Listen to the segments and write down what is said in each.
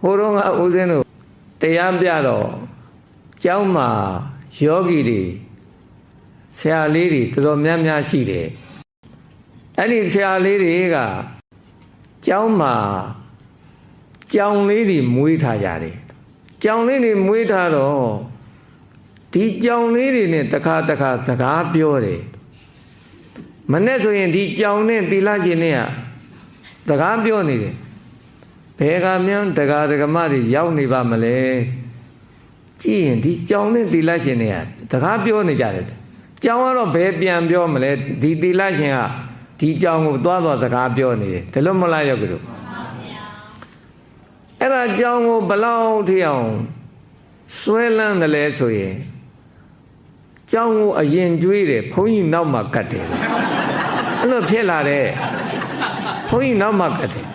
ဟိုတော့ကဦးဇင်းတို့တရားပြတော့ကျောင်းမှာယောဂီတွေဆရာလေးတွေတော်တော်များများရှိတယ်အဲ့ဒီဆရာလေးတွေကကျောင်းမှာကျောင်းလေးတွေမွေးထားကြတယ်ကျောင်းလေးတွေမွေးထားတော့ဒီကျောင်းလေးတွေနဲ့တခါတခါစကားပြောတယ်မနဲ့ဆိုရင်ဒီကျောင်းနဲ့သီလရှင်နဲ့ကစကားပြောနေတယ်ဘယ်ကမြန်တက္ကဒကမတွေရောက်နေပါမလဲကြည့်ရင်ဒီကျောင်းနဲ့သီလရှင်တွေကစကားပြောနေကြတယ်ကျောင်းကတော့ဘယ်ပြန်ပြောမလဲဒီသီလရှင်ကဒီကျောင်းကိုသွားစကားပြောနေတယ်ဒါလို့မလားရောက်ကြလို့အဲ့ဒါကျောင်းကိုဘလောက်ထိအောင်ဆွဲလန်းတယ်လဲဆိုရင်ကျောင်းကိုအရင်ကျွေးတယ်ဘုန်းကြီးနောက်မှကတ်တယ်အဲ့လိုဖြစ်လာတယ်ဘုန်းကြီးနောက်မှကတ်တယ်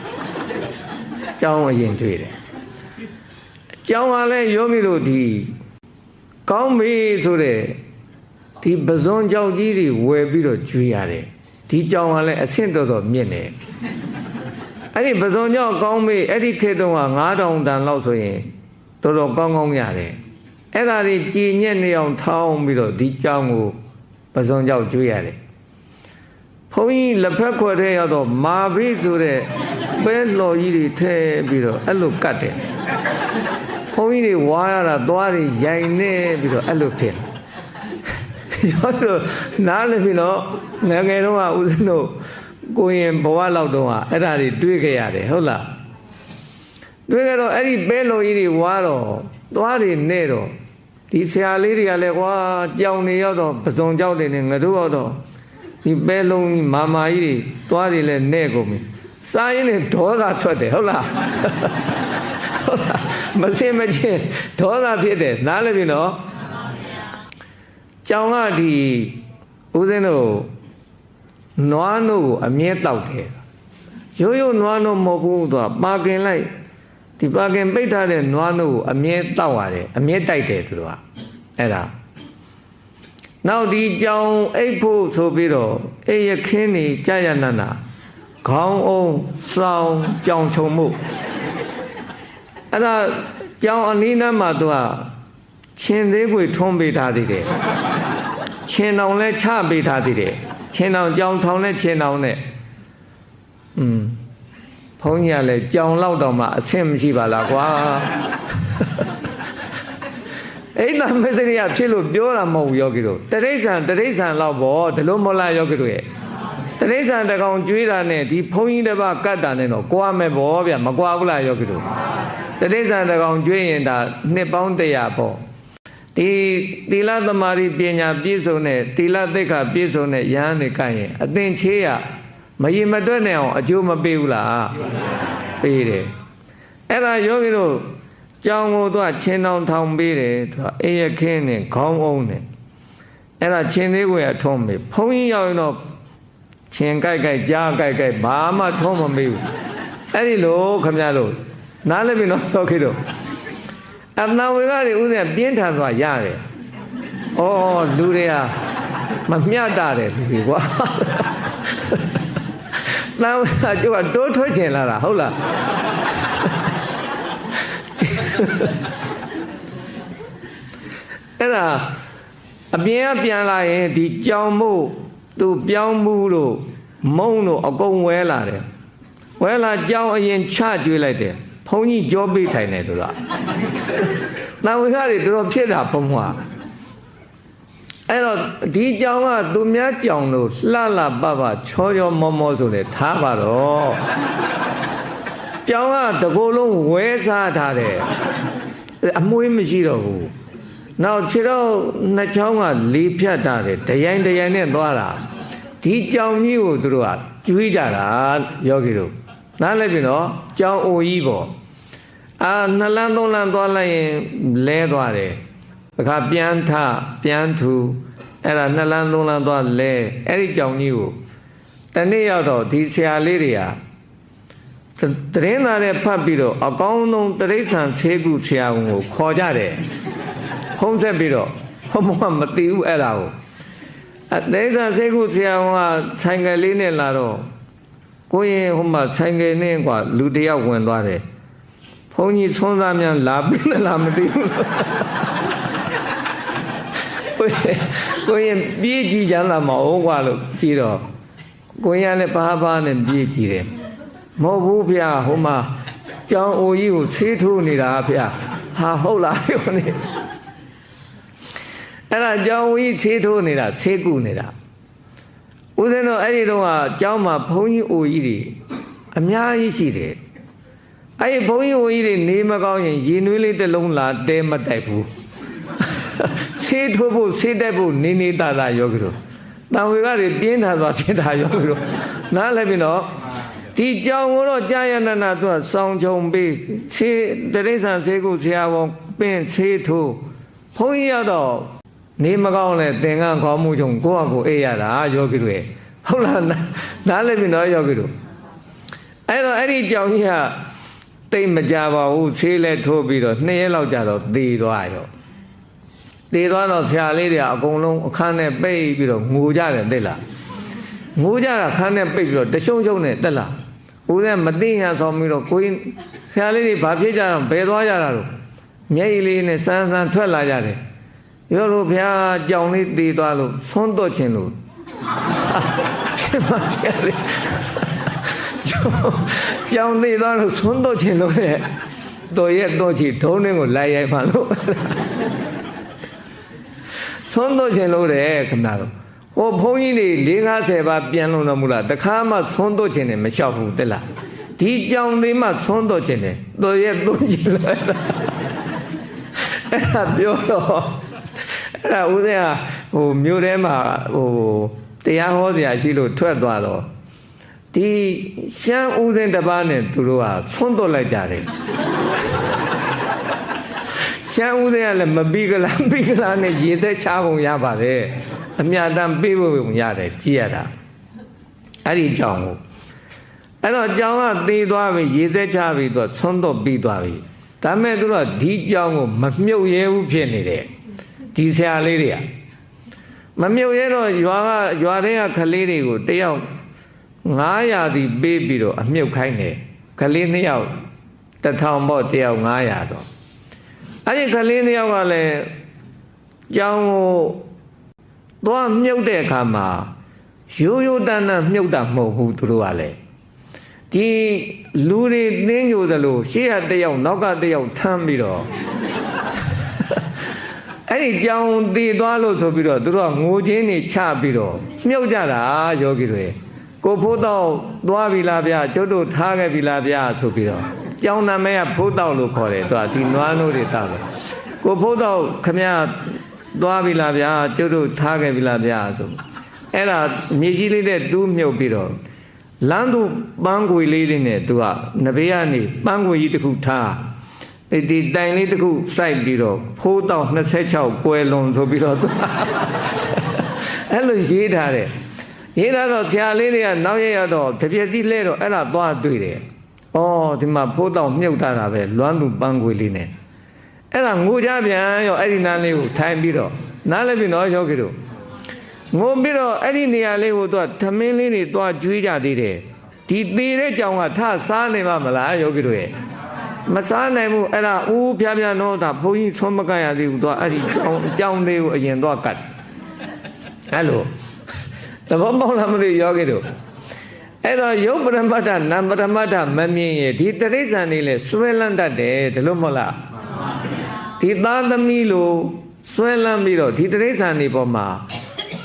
ကျောင်းအရင်ကျွေးတယ်ကျောင်းကလည်းယောဂီတို့ဒီကောင်းပြီဆိုတဲ့ဒီပဇွန်ကြောက်ကြီးတွေဝယ်ပြီးတော့ကျွေးရတယ်ဒီကျောင်းကလည်းအဆင့်တော်မြင့်တယ်အဲ့ဒီပဇွန်ကြောက်ကောင်းပြီအဲ့ဒီခေတ်တုန်းက9000တန်လောက်ဆိုရင်တော်တော်ကောင်းကောင်းရတယ်အဲ့ဒါတွေကြည်ညက်နေအောင်ထောင်းပြီးတော့ဒီကျောင်းကိုပဇွန်ကြောက်ကျွေးရတယ်ဘုန်းကြီးလက်ဖက်ခွက်ထဲရောက်တော့မာဘိဆိုတဲ့ပဲလှော်ကြီးတွေထည့်ပြီးတော့အဲ့လိုကတ်တယ်ဘုန်းကြီးတွေဝါရတာသွားတွေရိုင်နေပြီးတော့အဲ့လိုဖြစ်ရောတော့နားလည်းပြီနော်ငယ်ငယ်တော့ကဦးဇင်းတို့ကိုရင်ဘဝလောက်တော့အဲ့ဒါတွေတွေးခဲ့ရတယ်ဟုတ်လားတွေးကြတော့အဲ့ဒီပဲလှော်ကြီးတွေဝါတော့သွားတွေနဲ့တော့ဒီဆရာလေးတွေကလည်းကွာကြောင်နေရောက်တော့ပစုံကြောက်တွေနဲ့ငါတို့ရောက်တော့ဒီပဲလုံးမာမာကြီးတွေသွားတွေလည်းနဲ့ကုန်ပြီစားရင်လည်းဒေါသထွက်တယ်ဟုတ်လားဟုတ်လားမစင်မချင်းဒေါသဖြစ်တယ်နားလည်းပြီနော်ကြောင်ကဒီဦးဇင်းတို့နွားနို့ကိုအမြဲတောက်တယ်ရိုးရိုးနွားနို့မဟုတ်ဘူးသူကပါကင်လိုက်ဒီပါကင်ပိတ်ထားတဲ့နွားနို့ကိုအမြဲတောက်ရတယ်အမြဲတိုက်တယ်သူတို့ကအဲ့ဒါနောက်ဒီကြောင်အိတ်ဖို့ဆိုပြီးတော့အိတ်ရခင်းနေကြာရနနာခေါင်းအောင်စောင်းကြောင်ချုံမှုအဲ့ဒါကြောင်အနီးနားမှာသူကချင်းသေးခွေထွန်းပေးထားသေးတယ်ချင်းတောင်လဲချပေးထားသေးတယ်ချင်းတောင်ကြောင်ထောင်လဲချင်းတောင်နဲ့ဘုန်းကြီးကလည်းကြောင်လောက်တော့မှအဆင့်မရှိပါလားကွာအဲ့ဒါမစ္စရိယဖြစ်လို့ပြောတာမဟုတ်ဘူးယောဂီတို့တရိစ္ဆာန်လောက်ပေါ့ဒီလိုမဟုတ်လားယောဂီတို့ရဲ့တရိစ္ဆာန်တကောင်ကျွေးတာနဲ့ဒီဘုန်းကြီးတစ်ပါးကတ်တာနဲ့တော့ကွာမယ်ပေါ့ဗျမကွာဘူးလားယောဂီတို့တရိစ္ဆာန်တကောင်ကျွေးရင်ဒါနှစ်ပေါင်း100ပေါ့ဒီသီလသမารိပညာပြည့်စုံတဲ့သီလသိက္ခာပြည့်စုံတဲ့ယဟန်တွေကရင်အသင်ချေးရမရင်မတွက်နိုင်အောင်အကျိုးမပေးဘူးလားပေးတယ်အဲ့ဒါယောဂီတို့ကြောင်ကိုသူကချင်းတောင်ထောင်ပေးတယ်သူကအေးရခင်းနဲ့ခေါင်းအောင်နဲ့အဲ့ဒါချင်းသေးကိုရထုံးပေးဘုန်းကြီးရောက်ရင်တော့ချင်းကြိုက်ကြားကြိုက်ဘာမှထုံးမပေးဘူးအဲ့ဒီလိုခမရလို့နားလည်းပြီနော်ယောဂီတို့အနာဝေကတွေဦးဇင်းပြင်းထန်သွားရတယ်။ဩလူတွေကမမျှတာတယ်လူတွေကွာ။နာဝေကကျတော့တိုးထွက်ချင်လာတာဟုတ်လား။အဲ့ဒါအပြင်ကပြန်လာရင်ဒီကြောင်မို့သူပြောင်းမှုလို့မုံလို့အကုန်ဝဲလာတယ်။ဝဲလာကြောင်အရင်ချကျွေးလိုက်တယ်။ဘုန်းကြီးကြောပေးထိုင်တယ်သူကနာဝိခတွေတော်တော်ဖြစ်တာဘုံကအဲ့တော့ဒီကြောင်ကသူများကြောင်လို့လှပပချောချောမောမောဆိုလေထားပါတော့ကြောင်ကတကိုယ်လုံးဝဲစားထားတယ်အမွှေးမရှိတော့ဘူးနောက်ခြေတော့နှစ်ချောင်းကလေးဖြတ်ထားတယ်တရိုင်းနဲ့သွားတာဒီကြောင်ကြီးကိုသူတို့ကကျွေးကြတာယောဂီတို့နားလည်းပြီနော်ကြောင်အိုကြီးပေါ့2လမ်း3လမ်းသွားလိုက်ရင်လဲသွားတယ်အခါပြန်ထူအဲ့ဒါ2လမ်း3လမ်းသွားလဲအဲ့ဒီကြောင်ကြီးကိုတနေ့ရောက်တော့ဒီဆရာလေးတွေကတရင်သားနဲ့ဖတ်ပြီးတော့အကောင်းဆုံးတရိစ္ဆာန်ဆေးကုဆရာဝန်ကိုခေါ်ကြတယ်ဖုံးဆက်ပြီးတော့ဘုံမသိဘူးအဲ့ဒါကိုတရိစ္ဆာန်ဆေးကုဆရာဝန်ကဆိုင်ကယ်လေးနဲ့လာတော့ကိုရင်ဟိုမှာဆိုင်ကယ်နဲ့ကွာလူတယောက်ဝင်သွားတယ်ဘ ဘုန်းကြီးဆွမ်းသားများလာပြီးလားမသိဘူးကိုရင်ပြေးကြည့်ကြမ်းလာမအောင်ကွာလို့ကြည့်တော့ကိုရင်ကလည်းဘာနဲ့ပြေးကြည့်တယ်မဟုတ်ဘူးဗျာဟိုမှာကျောင်းအိုကြီးကိုဆေးထိုးနေတာဗျာဟာဟုတ်လားပြောနေအဲ့ဒါကျောင်းအိုကြီးဆေးထိုးနေတာဆေးကုနေတာဦးဇင်းတို့အဲ့ဒီတော့ကကျောင်းမှာဘုန်းကြီးအိုကြီးတွေအများကြီးရှိတယ်အဲ့ဒီဘုန်းကြီးအိုကြီးတွေနေမကောင်းရင်ရေနွေးလေးတစ်လုံးလာတဲမတိုက်ဘူးဆေးထိုးဖို့ဆေးတိုက်ဖို့နေနေတာယောဂီတို့တန်ဝေကတွေပြင်းထန်သွားဖြစ်တာယောဂီတို့နားလည်းပြီနော်ဒီကြောင်ကိုတော့ကြာရဏနာသူကစောင်းချုံပေးဆေးတရိษံဆေးကိုဆရာဝန်ပင့်ဆေးထိုးဘုန်းကြီးရတော့နေမကောင်းလဲသင်္ကန်းခေါ်မှုချုံကိုယ့်အကိုအေးရတာယောဂီတို့ဟုတ်လားနားလည်းပြီနော်ယောဂီတို့အဲ့တော့အဲ့ဒီကြောင်ကြီးကတိတ်မကြပါဘူးဆေးလဲထိုးပြီးတော့2 ရက်လောက်ကြာတော့သေသွားရောသေသွားတော့ဆရာလေးတွေကအကုန်လုံးအခန်းနဲ့ပိတ်ပြီးတော့ငိုကြတယ်သိလားငိုကြတာခန်းနဲ့ပိတ်ပြီးတော့တရှုံရှုံနဲ့တက်လာဦးလည်းမသိရဆောင်ပြီးတော့ကိုင်းဆရာလေးတွေဘာဖြစ်ကြတော့ဘယ်သွားကြတာလို့မျက်ရည်လေးနဲ့စမ်းစမ်းထွက်လာကြတယ်ပြောလို့ဗျာကြောင်လေးသေသွားလို့ဆွန်းတော့ခြင်းလို့ဖြစ်ပါဆရာလေးကြောင်သေးသွားလို့ဆွန်းတော့ခြင်းလို့တဲ့တော်ရဲ့တော့ချီဒုံးနှင်းကိုလိုက်ရိုက်မှလို့ဆွန်းတော့ခြင်းလို့တဲ့ခင်ဗျားတို့ဟိုဘုန်းကြီးတွေ40-50ပါပြန်လုံတော်မူလားတခါမှဆွန်းတော့ခြင်းနဲ့မလျှောက်ဘူးတက်လားဒီကြောင်သေးမှဆွန်းတော့ခြင်းနဲ့တော်ရဲ့တော့ချီလို့အဲ့ဒါပြောတော့အဲ့ဒါဦးဇင်းကဟိုမြို့ထဲမှာဟိုတရားဟောစရာရှိလို့ထွက်သွားတော့ဒီရှမ်းဦးဇင်းတစ်ပါးနဲ့သူတို့ကဆွန်းတော့လိုက်ကြတယ်ရှမ်းဦးဇင်းကလည်းမပြီးကလားနဲ့ရေသက်ချပုံရပါတယ်အမြတ်တမ်းပေးဖို့ရတယ်ကြည့်ရတာအဲ့ဒီကြောင်ကိုအဲ့တော့ကြောင်ကသေးသွားပြီရေသက်ချပြီးတော့ဆွန်းတော့ပြီးသွားပြီဒါမဲ့သူတို့ဒီကြောင်ကိုမမြုပ်ရဲဘူးဖြစ်နေတယ်ဒီဆရာလေးတွေကမမြုပ်ရဲတော့ရွာထဲကခလေးတွေကိုတယောက်900စီပေးပြီးတော့အမြုပ်ခိုင်းတယ်ခလေး2ယောက်1000ပေါ့တယောက်900တော့အဲ့ဒီခလေး2ယောက်ကလည်းကြောင်ကိုသွားမြုပ်တဲ့အခါမှာရိုးရိုးတန်းတန်းမြုပ်တာမဟုတ်ဘူးသူတို့ကလည်းဒီလူတွေသင်းကြိုသလိုရှေ့ကတယောက်နောက်ကတယောက်ထမ်းပြီးတော့အဲ့ဒီကြောင်တည်သွားလို့ဆိုပြီးတော့သူတို့ကငိုချင်းနေချပြီးတော့မြုပ်ကြတာယောဂီတွေကိုဖိုးတော့သွားပြီလားဗျာကျုပ်တို့ထားခဲ့ပြီလားဗျာဆိုပြီးတော့ကြောင်နာမည်ကဖိုးတော့လို့ခေါ်တယ်သူကဒီနွားနိုးတွေတောက်တယ်ကိုဖိုးတော့ခမရသွားပြီလားဗျာကျုပ်တို့ထားခဲ့ပြီလားဗျာဆိုအဲ့ဒါမြေကြီးလေးနဲ့တူးမြုပ်ပြီးတော့လမ်းသူပန်းကွေလေးတွေနဲ့သူကနဘေးကနေပန်းကွေကြီးတစ်ခုထားဒီတိုင်လေးတစ်ခုစိုက်ပြီးတော့ဖိုးတော့26ကွယ်လွန်ဆိုပြီးတော့သူအဲ့လိုရေးထားတယ်ရေးထားတော့ဆရာလေးတွေကနောက်ရရတော့တပြက်စီလဲတော့အဲ့ဒါသွားတွေ့တယ်ဩဒီမှာဖိုးတော့မြုပ်ထားတာပဲလွမ်းသူပန်းကွေလေးနဲ့အဲ့ဒါငိုကြပြန်ရောအဲ့ဒီနားလေးကိုထိုင်ပြီးတော့နားလည်းပြီနော်ယောဂီတို့ငိုပြီးတော့အဲ့ဒီနေရာလေးကိုသူကထမင်းလေးတွေသွားကျွေးကြသေးတယ်ဒီသေးတဲ့ကြောင်ကထစားနေမှာမလားယောဂီတို့ရဲ့မစားနိုင်ဘူးအဲ့ဒါဦးဖျားဖျားတော့ဒါဘုန်းကြီးဆွမ်းမကရသေးဘူးသူကအဲ့ဒီကြောင်သေးကိုအရင်သွားကတ်အဲ့လိုသဘောပေါက်လားမသိယောဂီတို့အဲ့တော့ယုတ်ပရမတ္ထနံပရမတ္ထမမြင်ရဒီတရိစ္ဆာန်လေးလဲစွဲလန်းတတ်တယ်ဒါလို့မဟုတ်လားဒီသားသမီးလိုစွဲလန်းပြီးတော့ဒီတရိစ္ဆာန်တွေပေါ်မှာ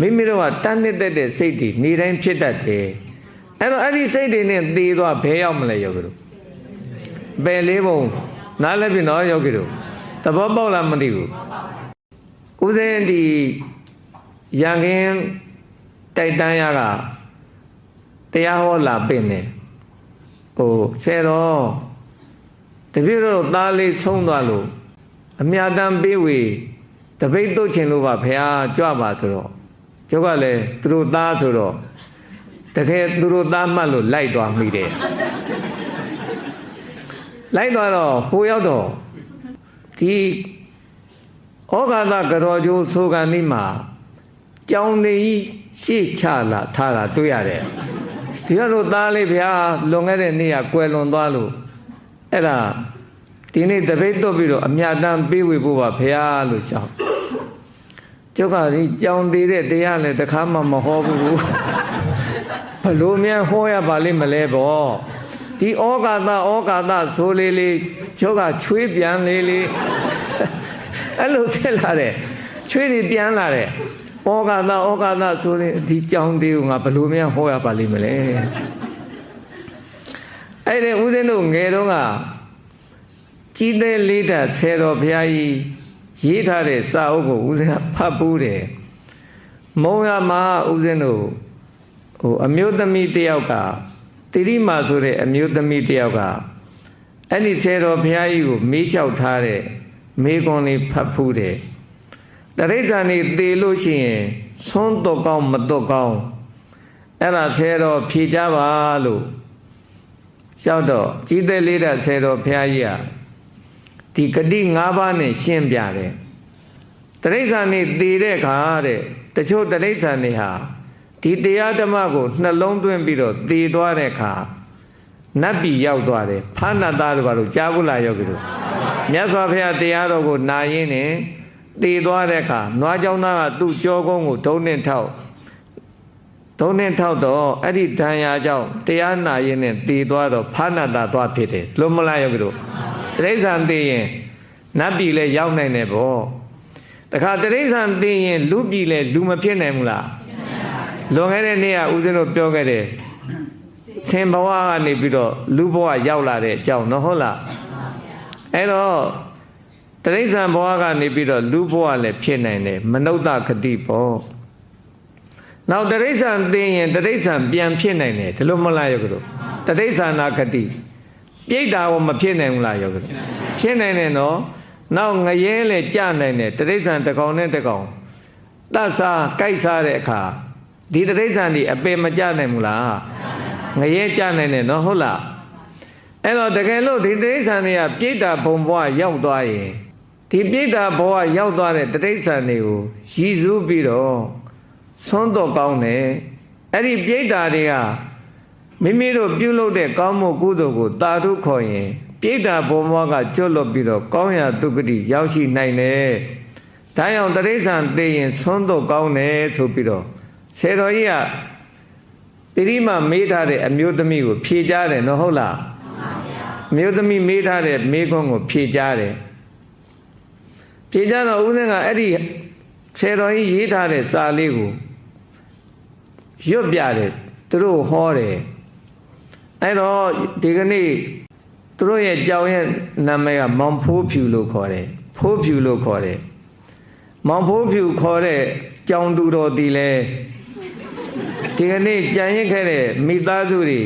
မိမိတို့ကတန်းတဲ့စိတ်တွေနေတိုင်းဖြစ်တတ်တယ်အဲ့တော့အဲ့ဒီစိတ်တွေနဲ့သေသွားဘယ်ရောက်မလဲယောဂီတို့ဘယ်လေးပုံနားလည်းပြီနော်ယောဂီတို့သဘောပေါက်လားမသိဘူးဦးဇင်းဒီရန်ကင်းတိုက်တန်းရကတရားဟောလာပင့်တယ်ဟိုဆယ်တော်တပည့်တော်သားလေးဆုံးသွားလို့အမြတ်တမ်းပေးဝေတပိတ်တုတ်ချင်လို့ပါဖေဟာကြွပါဆိုတော့ကျောက်ကလည်းသူတို့သားဆိုတော့တကယ်သူတို့သားမှတ်လို့လိုက်သွားမိတယ်လိုက်သွားတော့ဟိုရောက်တော့ဒီဩဃာသကရောကျိုးဆိုကန်ဒီမှာကြောင်နေရှေ့ချလာထားတာတွေ့ရတယ်ဒီကတော့သားလေးဗျာလွန်ခဲ့တဲ့နေ့ကကွယ်လွန်သွားလို့အဲ့ဒါ ဒီနေ့တပိတ်တော့ပြီးတော့အမြတ်တမ်းပေးဝေဖို့ပါဖရာလို့ရှောက်ကျုပ်ကဒီကြောင်သေးတဲ့တရားလည်းတစ်ခါမှမဟောဘူးဘလို့မြန်ဟောရပါလိမ့်မလဲပေါ့ဒီဩကာသဆိုလေးကျုပ်ကချွေးပြန်လေးအဲ့လိုဖြစ်လာတယ်ချွေးတွေပြန်လာတယ်ဩကာသဆိုရင်ဒီကြောင်သေးကိုငါဘလို့မြန်ဟောရပါလိမ့်မလဲအဲ့ဒီဦးဇင်းတို့ငယ်တော့ကကြီးသေးလေးတာဆယ်တော်ဘုရားကြီးရေးထားတဲ့စာအုပ်ကိုဦးဇင်းကဖတ်ပူးတယ်မုံရမှာဦးဇင်းတို့အမျိုးသမီးတယောက်ကတိရိမာဆိုတဲ့အမျိုးသမီးတယောက်ကအဲ့ဒီဆယ်တော်ဘုရားကြီးကိုမေးလျှောက်ထားတဲ့မေးခွန်းလေးဖတ်ဖူးတယ်တရိစ္ဆာန်နေသေလို့ရှိရင်သွန်းတော့ကောင်းမတော့ကောင်းအဲ့ဒါဆယ်တော်ဖြေကြပါလို့လျှောက်တော့ကြီးသေးလေးတာဆယ်တော်ဘုရားကြီးကဒီဂတိ၅ပါးနဲ့ရှင်းပြတယ်တရိစ္ဆာန်နေသေတဲ့ခါတဲ့တချို့တရိစ္ဆာန်တွေဟာဒီတရားဓမ္မကိုနှလုံးသွင်းပြီးတော့သေသွားတဲ့ခါနတ်ပြည်ရောက်သွားတယ်ဖာနတ်သားတို့ဘာလို့ကြားဘူးလားယောဂီတို့မြတ်စွာဘုရားတရားတော်ကိုနာရင်းနဲ့သေသွားတဲ့ခါနွားကြောင်းသားကသူ့ကြောကုန်းကိုဒုံနဲ့ထောက်တော့အဲ့ဒီဒဏ်ရာကြောင့်တရားနာရင်းနဲ့သေသွားတော့ဖာနတ်သားသွားဖြစ်တယ်လို့မလားယောဂီတို့တရိစ္ဆာန်သေရင်နတ်ပြည်လည်းရောက်နိုင်တယ်ပေါ့တခါတရိစ္ဆာန်သေရင်လူပြည်လည်းလူမဖြစ်နိုင်ဘူးလားလွန်ခဲ့တဲ့နေ့ကဦးဇင်းတို့ပြောခဲ့တယ်သင်ဘဝကနေပြီးတော့လူဘဝရောက်လာတဲ့အကြောင်းနော်ဟုတ်လားအဲ့တော့တရိစ္ဆာန်ဘဝကနေပြီးတော့လူဘဝလည်းဖြစ်နိုင်တယ်မနုဿခတိပေါ့နောက်တရိစ္ဆာန်သိရင်တရိစ္ဆာန်ပြန်ဖြစ်နိုင်တယ်ဒီလိုမလားယောဂတို့တရိစ္ဆာနာခတိပြိတ္တာကိုမဖြစ်နိုင်ဘူးလားယောဂတို့ဖြစ်နိုင်တယ်နော်နောက်ငရဲလည်းကြနိုင်တယ်တရိစ္ဆာန်တစ်ကောင်နဲ့တစ်ကောင်တတ်စားကြိုက်စားတဲ့အခါဒီတရိစ္ဆာန်ဒီအပေမကြနိုင်ဘူးလားငရဲကြနိုင်တယ်နော်ဟုတ်လားအဲ့တော့တကယ်လို့ဒီတရိစ္ဆာန်တွေကပြိတ္တာဘုံဘဝရောက်သွားရင်ဒီပြိတ္တာဘဝရောက်သွားတဲ့တရိစ္ဆာန်တွေကိုရည်စူးပြီးတော့သွန်းတော့ကောင်းတယ်အဲ့ဒီပြိတ္တာတွေကမိမိတို့ပြုလုပ်တဲ့ကောင်းမှုကုသိုလ်ကိုတာထုခေါ်ရင်ပြိတ္တာဘုံဘဝကကျွတ်လွတ်ပြီးတော့ကောင်းရာတုဂတိရောက်ရှိနိုင်တယ်ဒါကြောင့်တရိစ္ဆာန်သိရင်သွန်းတော့ကောင်းတယ်ဆိုပြီးတော့ဆယ်တော်ကြီးကတိရိမာမေးထားတဲ့အမျိုးသမီးကိုဖြေကြားတယ်နော်ဟုတ်လားအမျိုးသမီးမေးထားတဲ့မေးခွန်းကိုဖြေကြားတယ်ဖြေကြားတော့ဦးဇင်းကအဲ့ဒီဆယ်တော်ကြီးရေးထားတဲ့စာလေးကိုရွတ်ပြတယ်သူတို့ဟောတယ်အဲ့တော့ဒီကနေ့သူတို့ရဲ့ကြောင်ရဲ့နာမည်ကမောင်ဖိုးဖြူလို့ခေါ်တယ်ဖိုးဖြူလို့ခေါ်တယ်မောင်ဖိုးဖြူခေါ်တဲ့ကြောင်သူတော်ဒီလဲဒီကနေ့ကြံရစ်ခဲ့တဲ့မိသားစုတွေ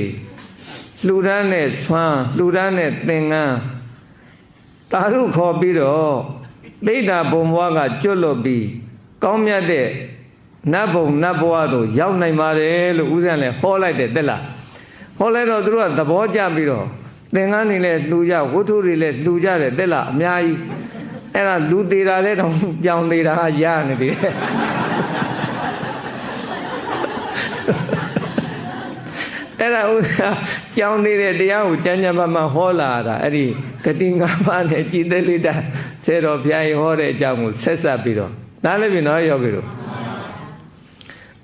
လှူဒန်းတဲ့ဆွမ်းလှူဒန်းတဲ့သင်္ကန်းတာရုခေါ်ပြီးတော့ပိဋ္ဌာဘုံဘဝကကျွတ်လွတ်ပြီးကောင်းမြတ်တဲ့နတ်ဘုံနတ်ဘဝတို့ရောက်နိုင်ပါတယ်လို့ဦးဇင်းလည်းဟောလိုက်တယ်တက်လားဟောလိုက်တော့သူတို့ကသဘောကျပြီးတော့သင်္ကန်းတွေလည်းလှူကြဝတ္ထုတွေလည်းလှူကြတယ်တက်လားအများကြီးအဲ့ဒါလူသေးတာလည်းတော့ကြောင်သေးတာကရနေသေးတယ်အဲ့ဒါဥစ္စာကြောင်းနေတဲ့တရားကိုကျမ်းစာမှာဟောလာတာအဲ့ဒီဂတိ၅ပါးနဲ့ကြည်သေးလေးတာဆယ်တော်ဘုရားကြီးဟောတဲ့အကြောင်းကိုဆက်ဆက်ပြီးတော့နားလည်ပြီနော်ယောဂီတို့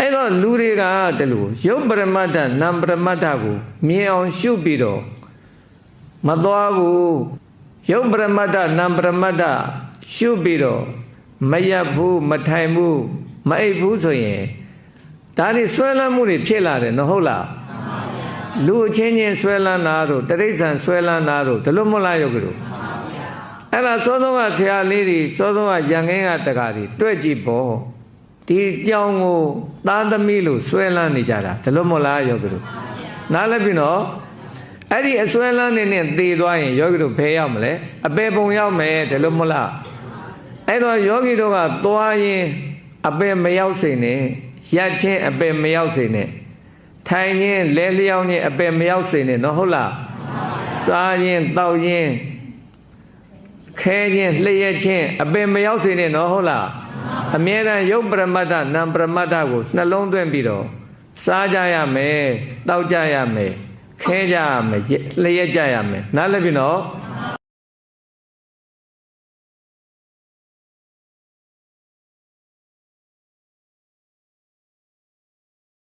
အဲ့တော့လူတွေကတလူရုပ်ပရမတ္ထနာမ်ပရမတ္ထကိုမြင်အောင်ရှုပြီးတော့မသွားဘူးရုပ်ပရမတ္ထနာမ်ပရမတ္ထရှုပြီးတော့မရက်ဘူးမထိုင်ဘူးမအိပ်ဘူးဆိုရင်ဒါတွေဆွဲလန်းမှုတွေဖြစ်လာတယ်နော်ဟုတ်လားလူအချင်းချင်းဆွဲလန်းတာတို့တရိစ္ဆာန်ဆွဲလန်းတာတို့ဒါလို့မလားယောဂီတို့အဲ့ဒါစောစောကဆရာလေးတွေစောစောကရန်ကင်းကတကားတွေတွေ့ကြည့်ပေါ့ဒီကြောင်ကိုသားသမီးလို့ဆွဲလန်းနေကြတာဒါလို့မလားယောဂီတို့နားလည်ပြီနော်အဲ့ဒီအဆွဲလန်းနေနဲ့သေသွားရင်ယောဂီတို့ဘယ်ရောက်မလဲအပေပုံရောက်မယ်ဒါလို့မလားအဲ့တော့ယောဂီတို့ကသွားရင်အပေမရောက်စေနဲ့ရက်ချင်းအပေမရောက်စေနဲ့ထိုင်ရင်လဲလျောင်းရင်အပေမရောက်စေနဲ့နော်ဟုတ်လားစားရင်တောက်ရင်ခဲခြင်းလျှက်ခြင်းအပေမရောက်စေနဲ့နော်ဟုတ်လားအမြဲတမ်းရုပ်ပရမတ္ထနာမ်ပရမတ္ထကိုနှလုံးသွင်းပြီးတော့စားကြရမယ်တောက်ကြရမယ်ခဲကြရမယ်လျှက်ကြရမယ်နားလည်ပြီနော်